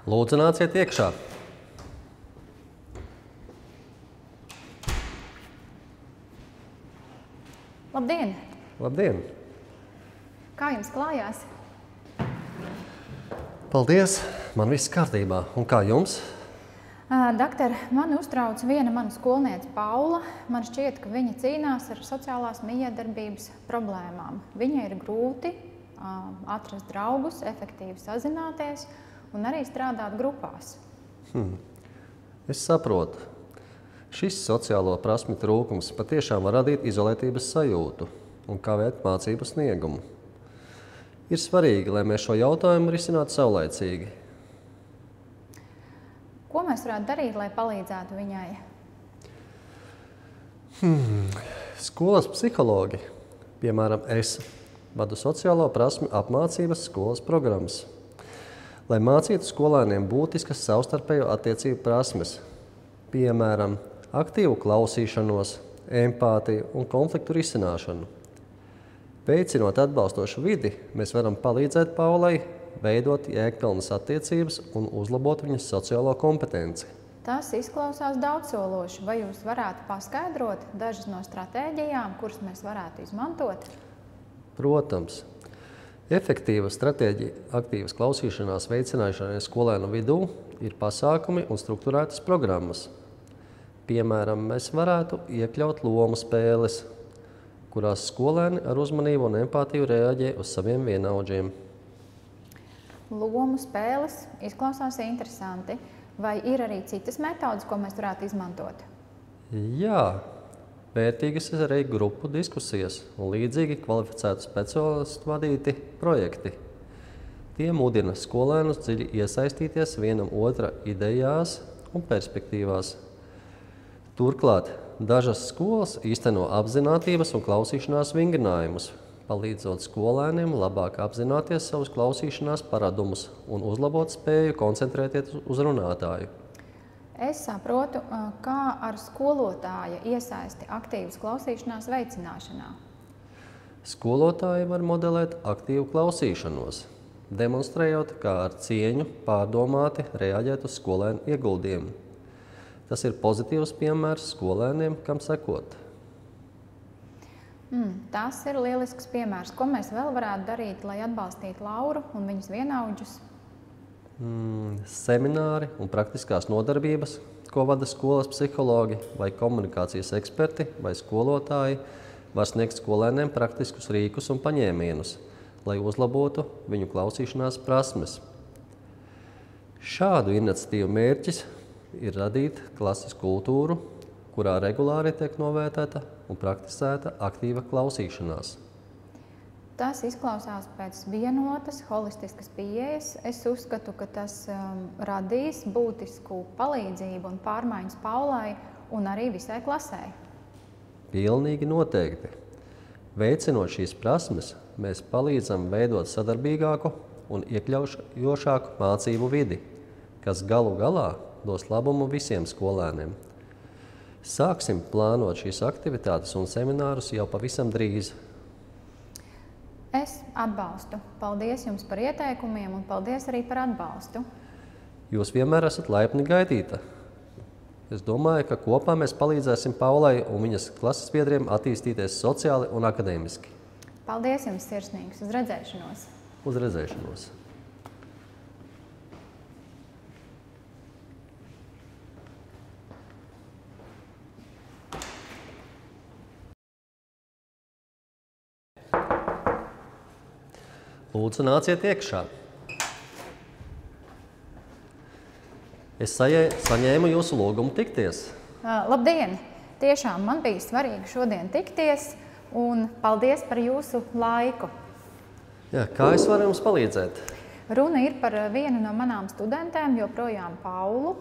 Lūdzu, nāciet iekšā. Labdien! Labdien! Kā jums klājās? Paldies! Man viss kārtībā. Un kā jums? Doktor, man uztrauc viena mana skolniece Paula. Man šķiet, ka viņa cīnās ar sociālās mijiedarbības problēmām. Viņai ir grūti atrast draugus, efektīvi sazināties un arī strādāt grupās. Es saprotu. Šis sociālo prasmi trūkums patiešām var radīt izolētības sajūtu un kavēt mācību sniegumu. Ir svarīgi, lai mēs šo jautājumu risinātu saulaicīgi. Ko mēs varētu darīt, lai palīdzētu viņai? Skolas psihologi, piemēram, es vadu sociālo prasmi apmācības skolas programmas, lai mācītu skolēniem būtiskas savstarpējo attiecību prasmes, piemēram, aktīvu klausīšanos, empātiju un konfliktu risināšanu. Veicinot atbalstošu vidi, mēs varam palīdzēt Paulai veidot jēgpilnas attiecības un uzlabot viņas sociālo kompetenci. Tas izklausās daudzsološi. Vai jūs varētu paskaidrot dažas no stratēģijām, kuras mēs varētu izmantot? Protams. Efektīva stratēģija aktīvas klausīšanās veicināšanai skolēnu vidū ir pasākumi un strukturētas programmas. Piemēram, mēs varētu iekļaut lomu spēles, kurās skolēni ar uzmanību un empātiju reaģē uz saviem vienaudžiem. Lomu spēles izklausās interesanti. Vai ir arī citas metodas, ko mēs varētu izmantot? Jā, vērtīgas ir arī grupu diskusijas un līdzīgi kvalificētu speciālistu vadīti projekti. Tie mudina skolēnus dziļi iesaistīties vienam otra idejās un perspektīvās. Turklāt dažas skolas īsteno apzinātības un klausīšanās vingrinājumus, palīdzot skolēniem labāk apzināties savus klausīšanās paradumus un uzlabot spēju koncentrēties uz runātāju. Es saprotu, kā ar skolotāja iesaisti aktīvas klausīšanās veicināšanā. Skolotāji var modelēt aktīvu klausīšanos, demonstrējot, kā ar cieņu pārdomāti reaģēt uz skolēnu ieguldījumu. Tas ir pozitīvs piemērs skolēniem, kam sekot. Tas ir lielisks piemērs. Ko mēs vēl varētu darīt, lai atbalstītu Lauru un viņas vienaudžus? Semināri un praktiskās nodarbības, ko vada skolas psihologi vai komunikācijas eksperti vai skolotāji, var sniegt skolēniem praktiskus rīkus un paņēmienus, lai uzlabotu viņu klausīšanās prasmes. Šādu iniciatīvu mērķis ir radīt klases kultūru, kurā regulāri tiek novērtēta un praktisēta aktīva klausīšanās. Tas izklausās pēc vienotas, holistiskas pieejas. Es uzskatu, ka tas radīs būtisku palīdzību un pārmaiņas Paulai un arī visai klasē. Pilnīgi noteikti. Veicinot šīs prasmes, mēs palīdzam veidot sadarbīgāku un iekļaujošāku mācību vidi, kas galu galā dos labumu visiem skolēniem. Sāksim plānot šīs aktivitātes un seminārus jau pavisam drīz. Es atbalstu. Paldies jums par ieteikumiem un paldies arī par atbalstu. Jūs vienmēr esat laipni gaidīta. Es domāju, ka kopā mēs palīdzēsim Paulai un viņas klases biedriem attīstīties sociāli un akadēmiski. Paldies jums sirsnīgs. Uz redzēšanos. Uz redzēšanos. Lūdzu, nāciet iekšā. Es saņēmu jūsu lūgumu tikties. Labdien! Tiešām man bija svarīgi šodien tikties un paldies par jūsu laiku. Jā, kā es varu jums palīdzēt? Runa ir par vienu no manām studentēm, joprojām Paulu.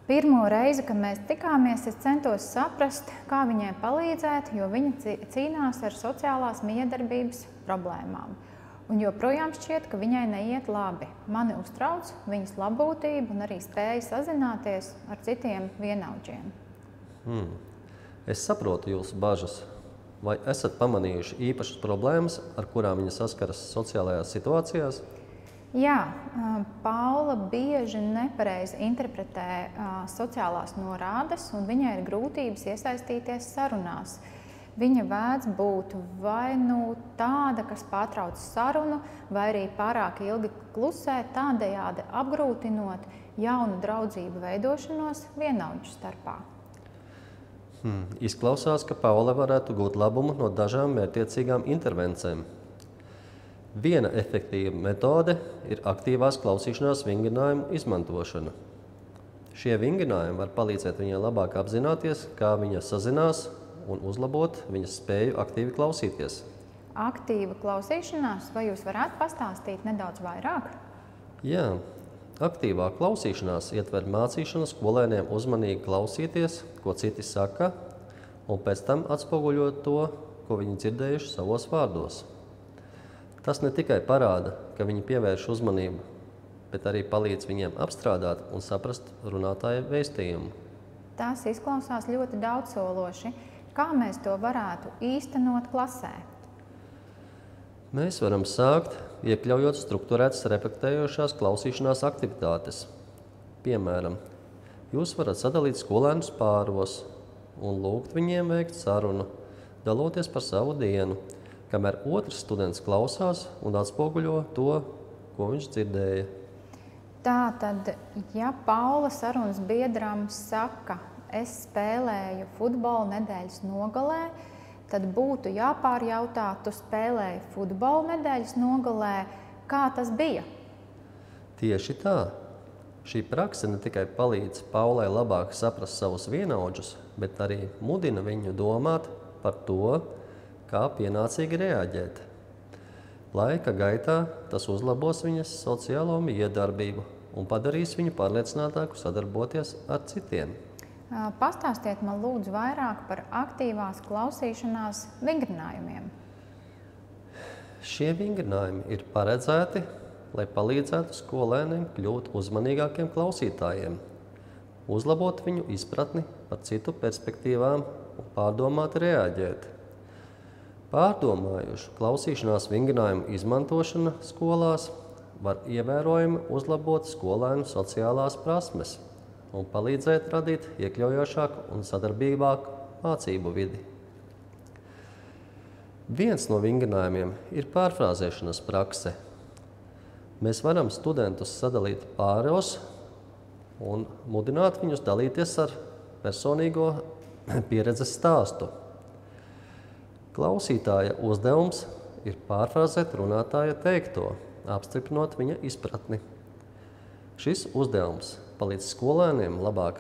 Pirmo reizi, kad mēs tikāmies, es centos saprast, kā viņai palīdzēt, jo viņa cīnās ar sociālās mijiedarbības problēmām. Un joprojām šķiet, ka viņai neiet labi. Mani uztrauc viņas labbūtība un arī spēja sazināties ar citiem vienaudžiem. Es saprotu jūsu bažas. Vai esat pamanījuši īpašas problēmas, ar kurām viņa saskaras sociālajās situācijās? Jā, Paula bieži nepareizi interpretē sociālās norādes, un viņai ir grūtības iesaistīties sarunās. Viņa vēdz būt vai nu tāda, kas pārtrauc sarunu, vai arī pārāk ilgi klusē, tādējādi apgrūtinot jaunu draudzību veidošanos vienaudžu starpā. Izklausās, ka Paula varētu gūt labumu no dažām mērķtiecīgām intervencēm. Viena efektīva metode ir aktīvās klausīšanās vingrinājumu izmantošana. Šie vingrinājumi var palīdzēt viņai labāk apzināties, kā viņa sazinās un uzlabot viņas spēju aktīvi klausīties. Aktīva klausīšanās, vai jūs varētu pastāstīt nedaudz vairāk? Jā, aktīvā klausīšanās ietver mācīšanu skolēniem uzmanīgi klausīties, ko citi saka, un pēc tam atspoguļot to, ko viņi dzirdējuši savos vārdos. Tas ne tikai parāda, ka viņi pievērš uzmanību, bet arī palīdz viņiem apstrādāt un saprast runātāja vēstījumu. Tas izklausās ļoti daudzsološi. Kā mēs to varētu īstenot klasē? Mēs varam sākt, iekļaujot strukturētas reflektējošās klausīšanās aktivitātes. Piemēram, jūs varat sadalīt skolēnus pāros un lūgt viņiem veikt sarunu, daloties par savu dienu, kamēr otrs students klausās un atspoguļo to, ko viņš dzirdēja. Tātad, ja Paula sarunas biedram saka, es spēlēju futbolu nedēļas nogalē, tad būtu jāpārjautā, tu spēlēji futbolu nedēļas nogalē, kā tas bija? Tieši tā. Šī prakse ne tikai palīdz Paulai labāk saprast savus vienaudžus, bet arī mudina viņu domāt par to, kā pienācīgi reaģēt. Laika gaitā tas uzlabos viņas sociālo miedarbību un padarīs viņu pārliecinātāku sadarboties ar citiem. Pastāstiet man lūdzu vairāk par aktīvās klausīšanās vingrinājumiem. Šie vingrinājumi ir paredzēti, lai palīdzētu skolēniem kļūt uzmanīgākiem klausītājiem, uzlabot viņu izpratni par citu perspektīvām un pārdomāti reaģēt. Pārdomājušu klausīšanās vingrinājumu izmantošana skolās var ievērojami uzlabot skolēnu sociālās prasmes un palīdzēt radīt iekļaujošāku un sadarbīgāku mācību vidi. Viens no vingrinājumiem ir pārfrāzēšanas prakse. Mēs varam studentus sadalīt pāros un mudināt viņus dalīties ar personīgo pieredzes stāstu. Klausītāja uzdevums ir pārfrāzēt runātāja teikto, apstiprinot viņa izpratni. Šis uzdevums palīdz skolēniem labāk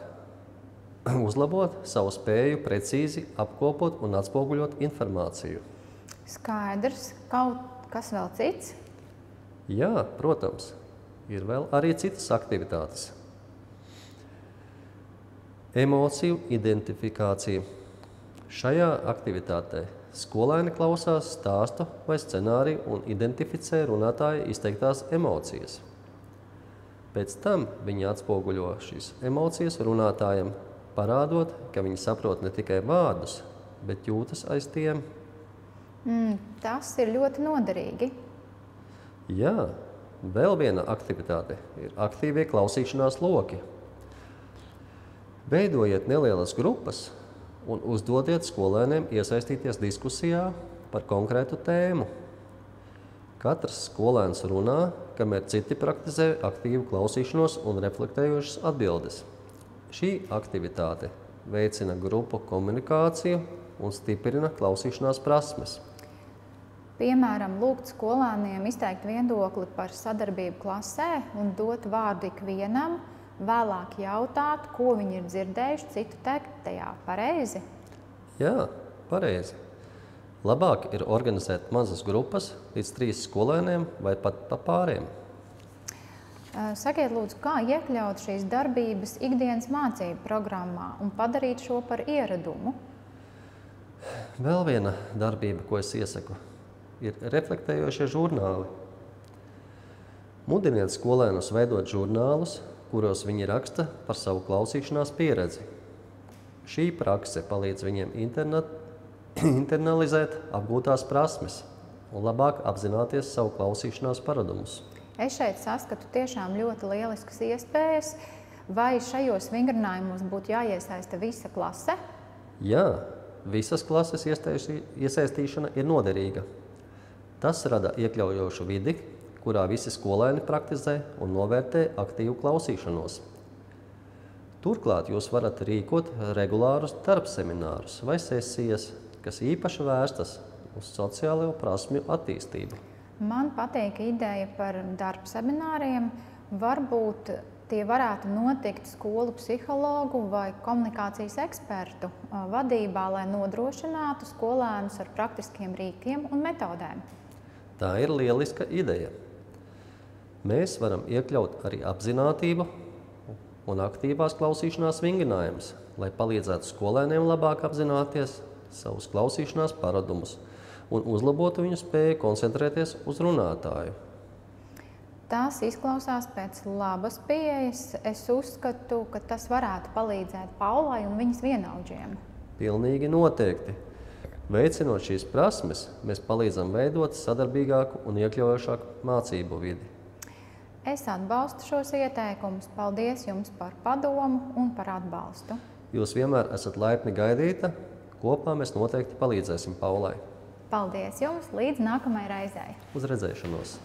uzlabot savu spēju precīzi apkopot un atspoguļot informāciju. Skaidrs, kaut kas vēl cits? Jā, protams, ir vēl arī citas aktivitātes. Emociju identifikācija. Šajā aktivitātē skolēni klausās stāstu vai scenāriju un identificē runātāja izteiktās emocijas. Pēc tam viņi atspoguļo šīs emocijas runātājam, parādot, ka viņi saprot ne tikai vārdus, bet jūtas aiz tiem. Tas ir ļoti noderīgi. Jā, vēl viena aktivitāte ir aktīvie klausīšanās loki. Veidojiet nelielas grupas un uzdodiet skolēniem iesaistīties diskusijā par konkrētu tēmu. Katrs skolēns runā, kamēr citi praktizē aktīvu klausīšanos un reflektējošas atbildes. Šī aktivitāte veicina grupu komunikāciju un stiprina klausīšanās prasmes. Piemēram, lūgt skolēniem izteikt viedokli par sadarbību klasē un dot vārdu ikvienam, vēlāk jautāt, ko viņi ir dzirdējuši citu teiktajā. Pareizi? Jā, pareizi. Labāk ir organizēt mazas grupas līdz 3 skolēniem vai pat pa pāriem. Sakiet, lūdzu, kā iekļaut šīs darbības ikdienas mācību programmā un padarīt šo par ieradumu? Vēl viena darbība, ko es iesaku, ir reflektējošie žurnāli. Mudiniet skolēnus veidot žurnālus, kuros viņi raksta par savu klausīšanās pieredzi. Šī prakse palīdz viņiem internalizēt apgūtās prasmes un labāk apzināties savu klausīšanās paradumus. Es šeit saskatu tiešām ļoti lieliskas iespējas. Vai šajos vingrinājumos būtu jāiesaista visa klase? Jā, visas klases iesaistīšana ir noderīga. Tas rada iekļaujošu vidi, kurā visi skolēni praktizē un novērtē aktīvu klausīšanos. Turklāt jūs varat rīkot regulārus darbseminārus vai sesijas, kas īpaši vērstas uz sociālo prasmju attīstību. Man patīk ideja par darbsemināriem. Varbūt tie varētu notikt skolu psihologu vai komunikācijas ekspertu vadībā, lai nodrošinātu skolēnus ar praktiskiem rīkiem un metodēm. Tā ir lieliska ideja. Mēs varam iekļaut arī apzinātību un aktīvās klausīšanās vingrinājumus, lai palīdzētu skolēniem labāk apzināties savus klausīšanās paradumus un uzlabotu viņu spēju koncentrēties uz runātāju. Tas izklausās pēc labas pieejas. Es uzskatu, ka tas varētu palīdzēt Paulai un viņas vienaudžiem. Pilnīgi noteikti. Veicinot šīs prasmes, mēs palīdzam veidot sadarbīgāku un iekļaujošāku mācību vidi. Es atbalstu šos ieteikumus. Paldies jums par padomu un par atbalstu. Jūs vienmēr esat laipni gaidīta. Kopā mēs noteikti palīdzēsim Paulai. Paldies jums! Līdz nākamajai reizei! Uz redzēšanos!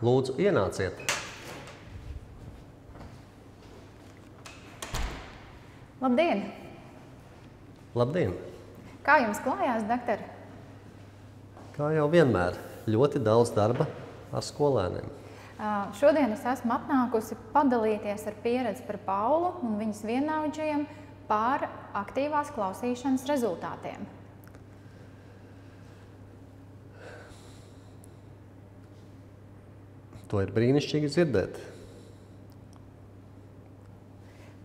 Lūdzu, ienāciet! Labdien! Labdien! Kā jums klājās, doktor? Kā jau vienmēr, ļoti daudz darba ar skolēniem. Šodien es esmu atnākusi padalīties ar pieredzi par Paulu un viņas vienaudžiem par aktīvās klausīšanas rezultātiem. To ir brīnišķīgi dzirdēt.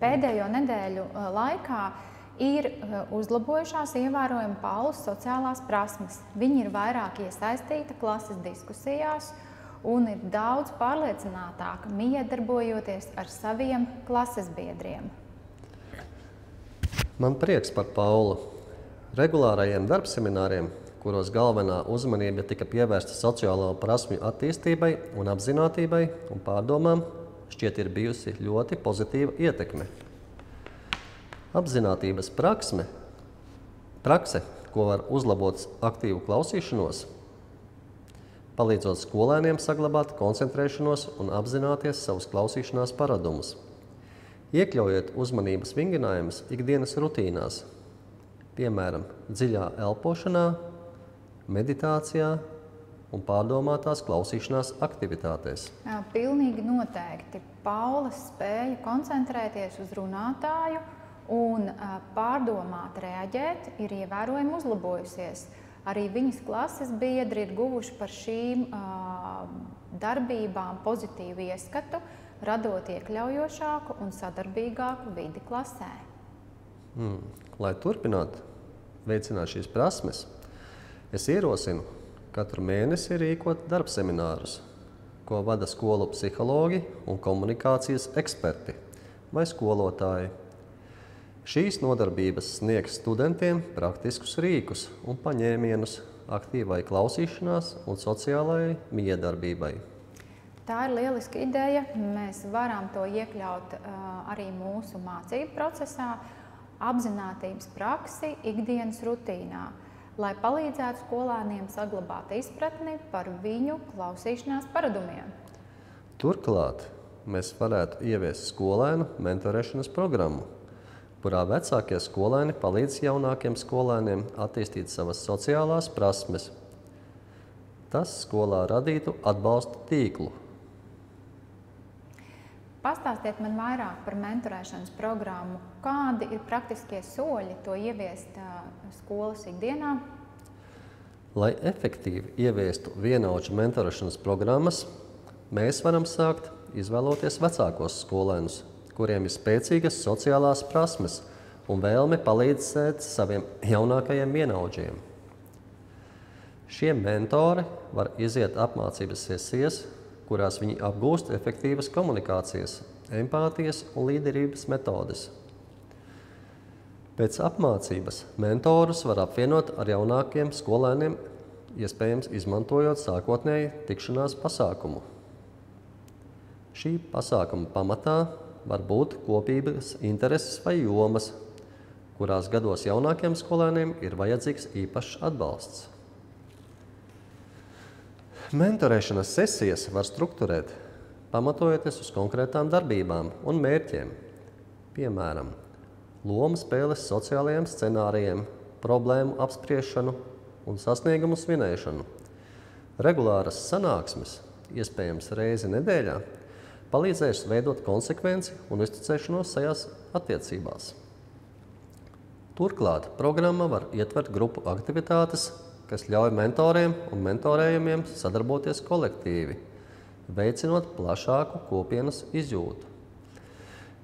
Pēdējo nedēļu laikā ir uzlabojušās ievērojami Paulas sociālās prasmes. Viņa ir vairāk iesaistīta klases diskusijās un ir daudz pārliecinātāka, miedarbojoties ar saviem klases biedriem. Man prieks par Paulu. Regulārajiem darbsemināriem, kuros galvenā uzmanība tika pievērsta sociālo prasmju attīstībai un apzinātībai un pārdomām, šķiet ir bijusi ļoti pozitīva ietekme. Apzinātības prakse, ko var uzlabot aktīvu klausīšanos, palīdzot skolēniem saglabāt koncentrēšanos un apzināties savus klausīšanās paradumus. Iekļaujiet uzmanības vingrinājumus ikdienas rutīnās, piemēram, dziļā elpošanā, meditācijā un pārdomātās klausīšanās aktivitātēs. Pilnīgi noteikti. Paula spēja koncentrēties uz runātāju un pārdomāt reaģēt ir ievērojami uzlabojusies. Arī viņas klases biedri ir guvuši par šīm darbībām pozitīvu ieskatu, radot iekļaujošāku un sadarbīgāku vidi klasē. Lai turpinātu veicināt šīs prasmes, es ierosinu katru mēnesi rīkot darbseminārus, ko vada skolu psihologi un komunikācijas eksperti vai skolotāji. Šīs nodarbības sniegs studentiem praktiskus rīkus un paņēmienus aktīvai klausīšanās un sociālajai miedarbībai. Tā ir lieliska ideja. Mēs varam to iekļaut arī mūsu mācību procesā, apzinātības praksi ikdienas rutīnā, lai palīdzētu skolēniem saglabāt izpratni par viņu klausīšanās paradumiem. Turklāt mēs varētu ieviest skolēnu mentorēšanas programmu, kurā vecākie skolēni palīdz jaunākiem skolēniem attīstīt savas sociālās prasmes. Tas skolā radītu atbalsta tīklu. Pastāstiet man vairāk par mentorēšanas programmu. Kādi ir praktiskie soļi to ieviest skolas ikdienā? Lai efektīvi ieviestu vienaudžu mentorēšanas programmas, mēs varam sākt izvēloties vecākos skolēnus, kuriem ir spēcīgas sociālās prasmes un vēlme palīdzēt saviem jaunākajiem vienaudžiem. Šie mentori var iziet apmācības sesijas, kurās viņi apgūst efektīvas komunikācijas, empātijas un līderības metodes. Pēc apmācības mentorus var apvienot ar jaunākiem skolēniem iespējams izmantojot sākotnēji tikšanās pasākumu. Šī pasākuma pamatā var būt kopīgas intereses vai jomas, kurās gados jaunākiem skolēniem ir vajadzīgs īpašs atbalsts. Mentorēšanas sesijas var strukturēt, pamatojoties uz konkrētām darbībām un mērķiem, piemēram, lomu spēles sociālajiem scenārijiem, problēmu apspriešanu un sasniegumu svinēšanu. Regulāras sanāksmes, iespējams reizi nedēļā, palīdzēs veidot konsekvenci un uzticēšanos šajās attiecībās. Turklāt programma var ietvert grupu aktivitātes, kas ļauj mentoriem un mentorējumiem sadarboties kolektīvi, veicinot plašāku kopienas izjūtu.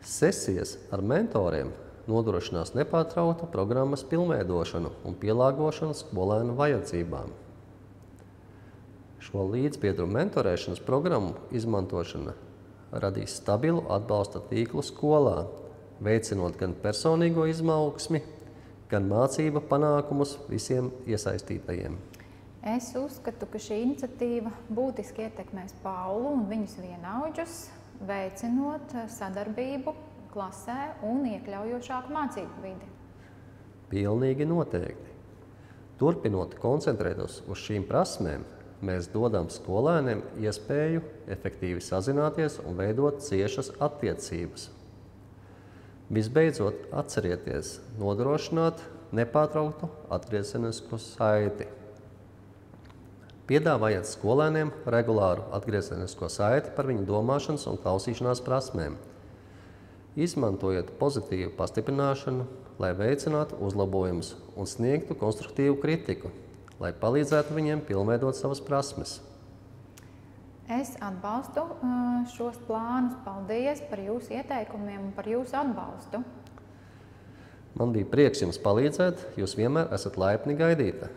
Sesijas ar mentoriem nodrošinās nepārtrauktu programmas pilnveidošanu un pielāgošanu skolēnu vajadzībām. Šo līdzbiedru mentorēšanas programmu izmantošana radīs stabilu atbalsta tīklu skolā, veicinot gan personīgo izaugsmi, gan mācību panākumus visiem iesaistītajiem. Es uzskatu, ka šī iniciatīva būtiski ietekmēs Paulu un viņus vienaudžus, veicinot sadarbību klasē un iekļaujošāku mācību vidi. Pilnīgi noteikti. Turpinot koncentrēties uz šīm prasmēm, mēs dodam skolēniem iespēju efektīvi sazināties un veidot ciešas attiecības. Visbeidzot, atcerieties nodrošināt nepārtrauktu atgriezenisku saiti. Piedāvājiet skolēniem regulāru atgriezenisko saiti par viņu domāšanas un klausīšanās prasmēm. Izmantojiet pozitīvu pastiprināšanu, lai veicinātu uzlabojumus un sniegtu konstruktīvu kritiku, lai palīdzētu viņiem pilnveidot savas prasmes. Es atbalstu šos plānus. Paldies par jūsu ieteikumiem un par jūsu atbalstu. Man bija prieks jums palīdzēt, jūs vienmēr esat laipni gaidīta.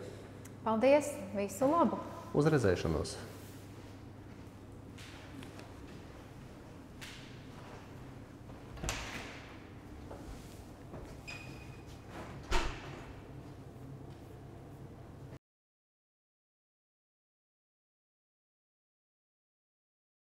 Paldies, visu labu! Uz redzēšanos!